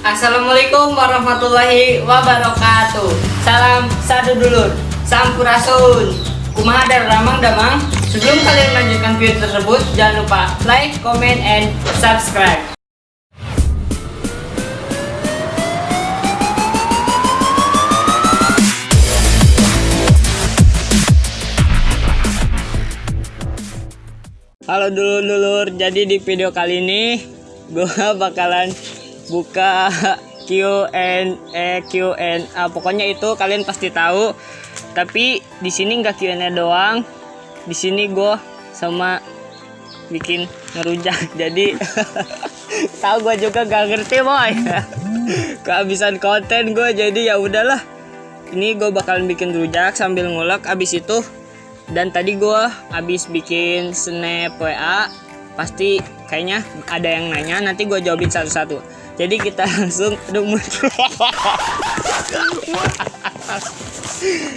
Assalamualaikum warahmatullahi wabarakatuh. Salam sadu dulur, sampurasun. Kumaha dar ramang damang. Sebelum kalian melanjutkan video tersebut, jangan lupa like, comment, and subscribe. Halo dulur-dulur, jadi di video kali ini gue bakalan buka Q&A. Pokoknya itu kalian pasti tahu. Tapi di sini nggak Q&A doang. Di sini gue sama bikin ngerujak. Jadi tahu gue juga gak ngerti boy. Kehabisan konten gue, jadi ya udahlah. Ini gue bakalan bikin rujak sambil ngulek abis itu. Dan tadi gue habis bikin snap WA, pasti kayaknya ada yang nanya, nanti gue jawabin satu-satu. Jadi kita langsung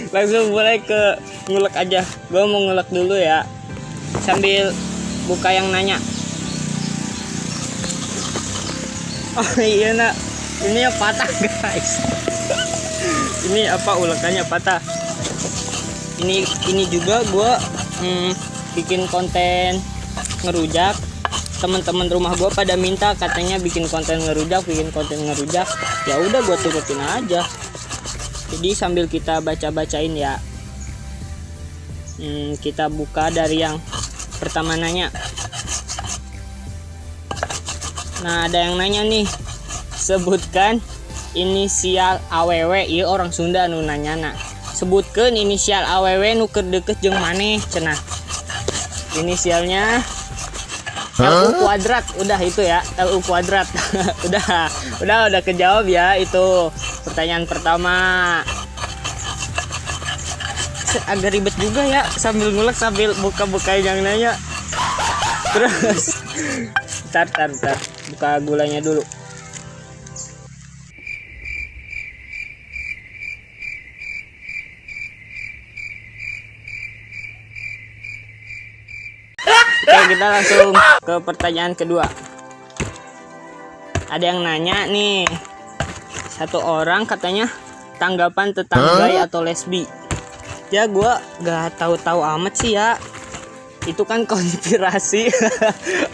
langsung mulai ke ngulek aja. Gue mau ngulek dulu ya, sambil buka yang nanya. Oh iya nak, ini ya patah guys. Ini apa ulekannya patah. Ini juga gue bikin konten ngerujak. Teman-teman rumah gue pada minta katanya bikin konten ngerujak. Ya udah gue turutin aja. Jadi sambil kita baca-bacain ya. Kita buka dari yang pertama nanya. Nah ada yang nanya nih, sebutkan inisial AWW. Iya orang Sunda nu nanya nak. Sebutkan inisial AWW nu keur deket jeung maneh cenah. Inisialnya LU kuadrat, udah itu ya, LU kuadrat. udah kejawab ya itu pertanyaan pertama. Agak ribet juga ya sambil ngulek sambil buka-bukain yang nanya. Terus bentar buka gulanya dulu. Oke, kita langsung ke pertanyaan kedua. Ada yang nanya nih, satu orang katanya tanggapan tentang gay atau lesbi. Ya gue gak tahu-tahu amat sih ya. Itu kan konspirasi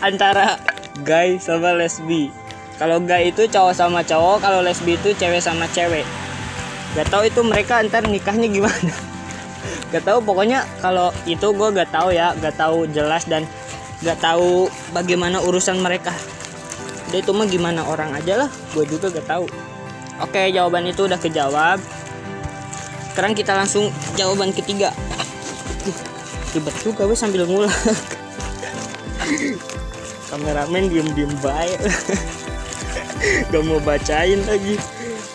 antara gay sama lesbi. Kalau gay itu cowok sama cowok, kalau lesbi itu cewek sama cewek. Gak tahu itu mereka ntar nikahnya gimana. Gak tahu, pokoknya kalau itu gue gak tahu ya, gak tahu jelas dan gak tahu bagaimana urusan mereka. Dia itu mah gimana orang aja lah, gue juga gak tahu. Oke, jawaban itu udah kejawab. Sekarang kita langsung jawaban ketiga. Ribet juga gue sambil ngulek. Kameramen diem baik. Gak mau bacain lagi.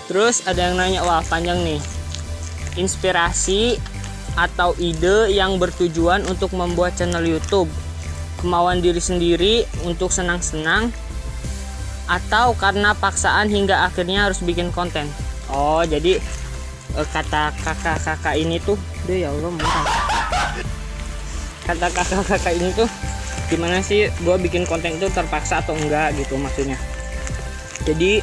Terus ada yang nanya, wah panjang nih. Inspirasi atau ide yang bertujuan untuk membuat channel YouTube, kemauan diri sendiri untuk senang-senang, atau karena paksaan hingga akhirnya harus bikin konten. Oh jadi kata kakak-kakak ini tuh, deh ya Allah murah. Kata kakak-kakak ini tuh gimana sih gue bikin konten itu terpaksa atau enggak gitu maksudnya. Jadi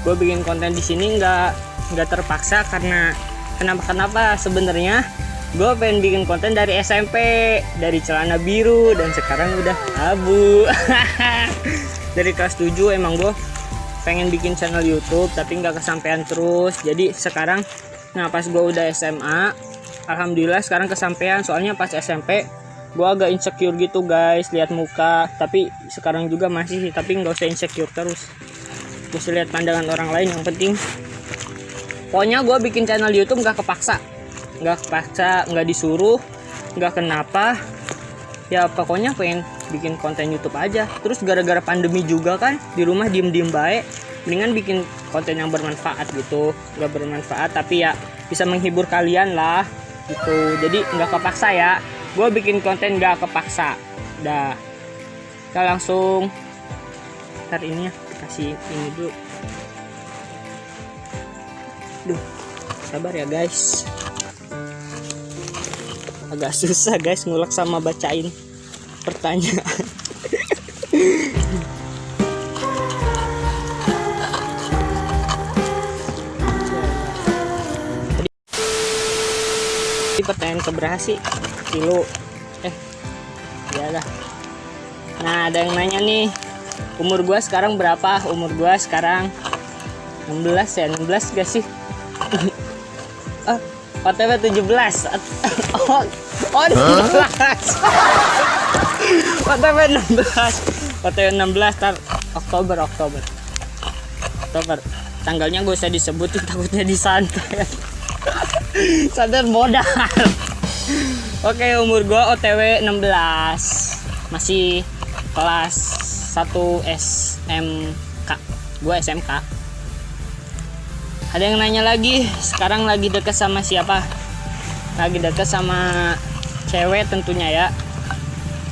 gue bikin konten di sini nggak terpaksa karena kenapa sebenarnya gue pengen bikin konten dari SMP, dari celana biru dan sekarang udah abu. Dari kelas 7 emang gue pengen bikin channel YouTube tapi nggak kesampaian terus. Jadi sekarang, nah pas gue udah SMA, alhamdulillah sekarang kesampaian. Soalnya pas SMP gue agak insecure gitu guys, lihat muka. Tapi sekarang juga masih, tapi nggak usah insecure terus. Mesti lihat pandangan orang lain yang penting. Pokoknya gue bikin channel YouTube nggak kepaksa, nggak disuruh, nggak kenapa. Ya pokoknya pengen bikin konten YouTube aja. Terus gara-gara pandemi juga kan di rumah diem baik, mendingan bikin konten yang bermanfaat gitu. Nggak bermanfaat tapi ya bisa menghibur kalian lah gitu. Jadi nggak kepaksa ya, gue bikin konten nggak kepaksa. Dah, kita langsung ntar ini ya, kasih ini dulu. Duh, sabar ya guys. Agak susah guys ngulek sama bacain pertanyaan. Tadi pertanyaan keberapa sih? Kilo. Iyalah. Nah, ada yang nanya nih. Umur gua sekarang berapa? Umur gua sekarang 16 ya. 16 gak sih? OTW 17. Oh 16. OTW 16. OTW 16 tar Oktober. Tanggalnya gak usah disebutin, takutnya disantet. Santet modal. Oke, umur gua OTW 16. Masih kelas 1 SMK. Gua SMK. Ada yang nanya lagi, sekarang lagi deket sama siapa? Lagi deket sama cewek tentunya ya.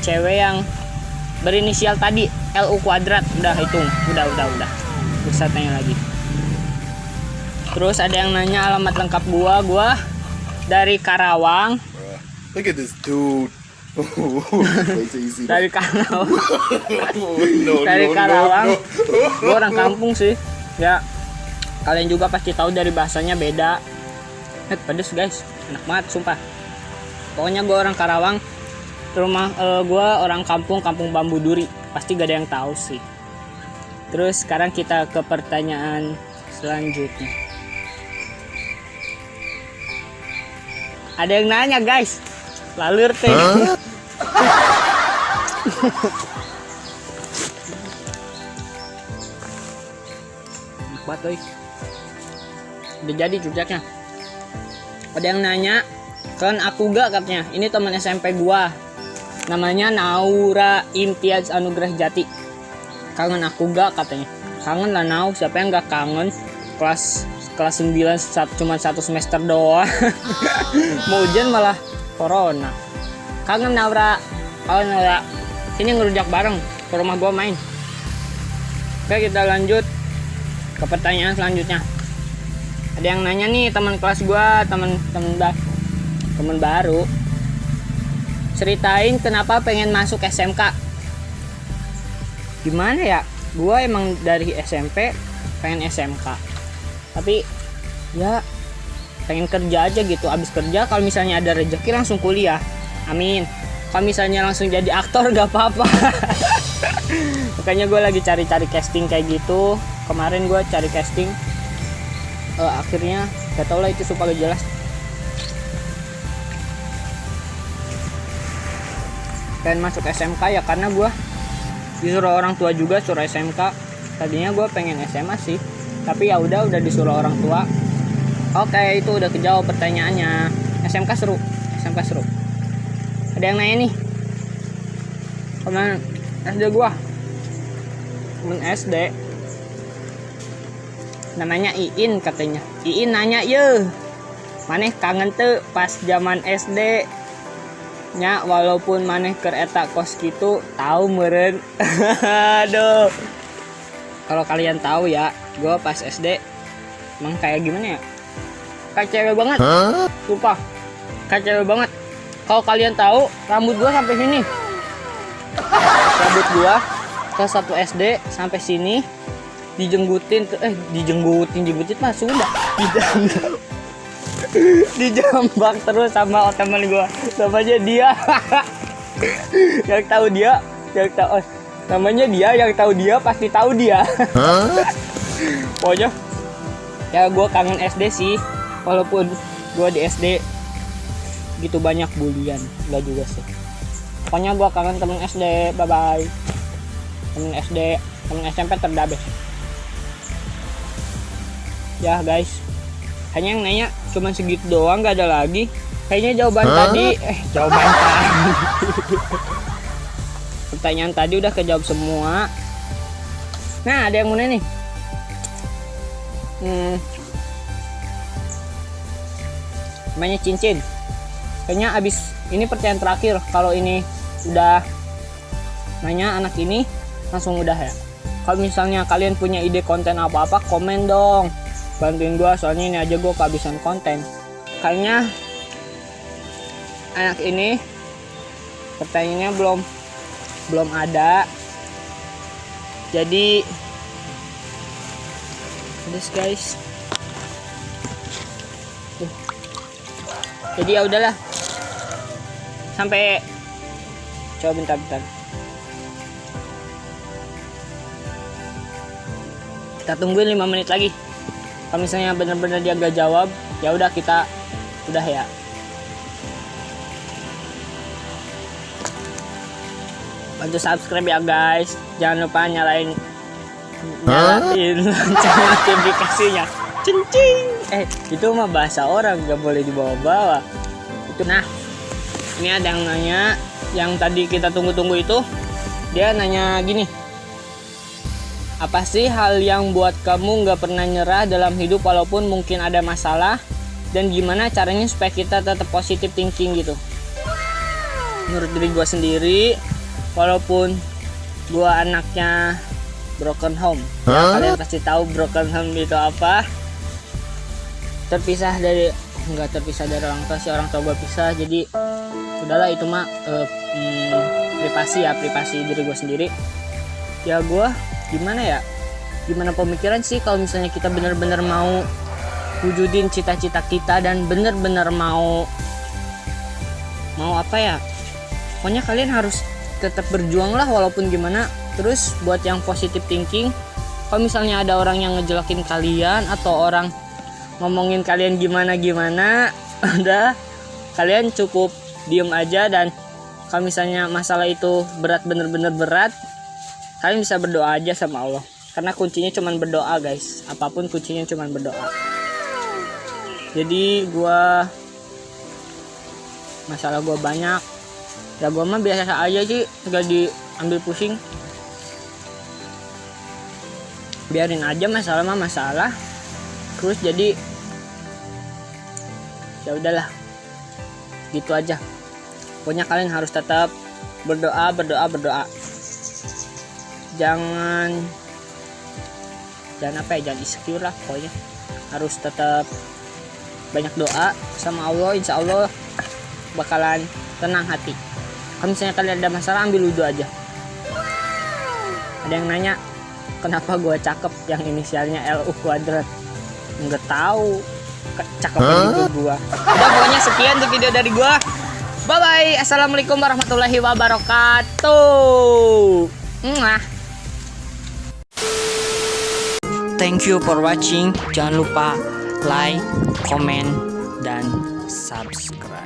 Cewek yang berinisial tadi LU kuadrat. Udah hitung, udah. Bisa tanya lagi. Terus ada yang nanya alamat lengkap gua dari Karawang. Look at this dude. Dari Karawang. Dari Karawang. Gua orang kampung sih. Ya. Kalian juga pasti tahu dari bahasanya beda. Pedes guys, enak banget sumpah. Pokoknya gue orang Karawang. Rumah gue orang kampung Bambu Duri. Pasti gak ada yang tahu sih. Terus sekarang kita ke pertanyaan selanjutnya. Ada yang nanya guys, lalur teh. Enak banget guys. Udah jadi cucaknya. Ada yang nanya, kan aku gak katanya. Ini teman SMP gua. Namanya Naura Imtiaz Anugrah Jati. Kangen aku gak katanya. Kangen lah Nau, siapa yang gak kangen? Kelas 9 cuma 1 semester doang. Mau ujian malah corona. Kangen Naura. Oh Naura, sini ngerujak bareng ke rumah gua main. Oke, kita lanjut ke pertanyaan selanjutnya. Ada yang nanya nih, teman kelas gua, teman baru. Ceritain kenapa pengen masuk SMK. Gimana ya? Gua emang dari SMP pengen SMK. Tapi ya pengen kerja aja gitu. Abis kerja kalau misalnya ada rezeki langsung kuliah. Amin. Kalau misalnya langsung jadi aktor gak apa-apa. Makanya gue lagi cari-cari casting kayak gitu. Kemarin gue cari casting. Akhirnya gak tau lah itu sumpah gak jelas. Pengen masuk SMK ya karena gue disuruh orang tua juga suruh SMK. Tadinya gue pengen SMA sih, tapi ya udah disuruh orang tua. Oke, itu udah kejawab pertanyaannya. SMK seru. Ada yang nanya nih, teman SD gue, temen SD namanya Iin katanya. Iin nanya, "Ye, maneh kangen tuh pas zaman SD nya walaupun maneh keur eta kos gitu, tahu meureun." Aduh. Kalau kalian tahu ya, gue pas SD emang kayak gimana ya? Kayak cewek banget. Sumpah. Kayak cewek banget. Kalau kalian tahu, rambut gue sampai sini. Rambut gue kelas 1 SD sampai sini. Dijenggutin mah sudah dijambak terus sama teman gue, namanya dia. Yang tahu dia pasti tahu dia. Pokoknya ya gue kangen SD sih, walaupun gue di SD gitu banyak bulian, enggak juga sih. Pokoknya gue kangen temen SD. Bye bye temen SD, temen SMP terdabes. Ya guys, hanya yang nanya cuma segitu doang, gak ada lagi. Kayaknya jawaban tadi pertanyaan tadi udah kejawab semua. Nah, ada yang mau nanya nih. Namanya Cincin. Kayaknya abis ini pertanyaan terakhir. Kalau ini udah nanya anak ini langsung udah ya. Kalau misalnya kalian punya ide konten apa-apa, komen dong. Bantuin gua, soalnya ini aja gua kehabisan konten. Kayaknya anak ini pertanyaannya belum ada. Jadi this guys. Jadi ya udahlah, sampai coba bentar. Kita tungguin 5 menit lagi. Kalau misalnya benar-benar dia gak jawab, ya udah kita udah ya. Bantu subscribe ya guys. Jangan lupa nyalain lonceng notifikasinya. Cincing. Itu mah bahasa orang, gak boleh dibawa-bawa. Itu nah. Ini ada yang nanya, yang tadi kita tunggu-tunggu itu, dia nanya gini. Apa sih hal yang buat kamu gak pernah nyerah dalam hidup walaupun mungkin ada masalah? Dan gimana caranya supaya kita tetap positive thinking gitu? Menurut diri gue sendiri, walaupun gue anaknya broken home, ya, kalian pasti tahu broken home itu apa. Terpisah dari, nggak terpisah dari orang tua sih, orang tua gue pisah. Jadi udahlah itu mah privasi diri gue sendiri. Ya gue gimana pemikiran sih kalau misalnya kita benar-benar mau wujudin cita-cita kita dan benar-benar mau apa ya, pokoknya kalian harus tetap berjuang lah walaupun gimana. Terus buat yang positive thinking, kalau misalnya ada orang yang ngejelekin kalian atau orang ngomongin kalian gimana udah kalian cukup diem aja. Dan kalau misalnya masalah itu berat, bener-bener berat, kalian bisa berdoa aja sama Allah, karena kuncinya cuman berdoa guys. Apapun kuncinya cuman berdoa. Jadi masalah gue banyak ya, gue mah biasa aja sih, gak diambil pusing, biarin aja masalah. Terus jadi ya udahlah, gitu aja. Pokoknya kalian harus tetap berdoa. Jangan insecure lah, pokoknya harus tetap banyak doa sama Allah. Insya Allah bakalan tenang hati. Kalau misalnya kalian ada masalah, ambil wudhu aja. Ada yang nanya kenapa gue cakep yang inisialnya LU kuadrat. Nggak tahu cakepnya itu gue. Udah, pokoknya sekian tuh video dari gue. Bye bye. Assalamualaikum warahmatullahi wabarakatuh. Thank you for watching. Jangan lupa like, comment, dan subscribe.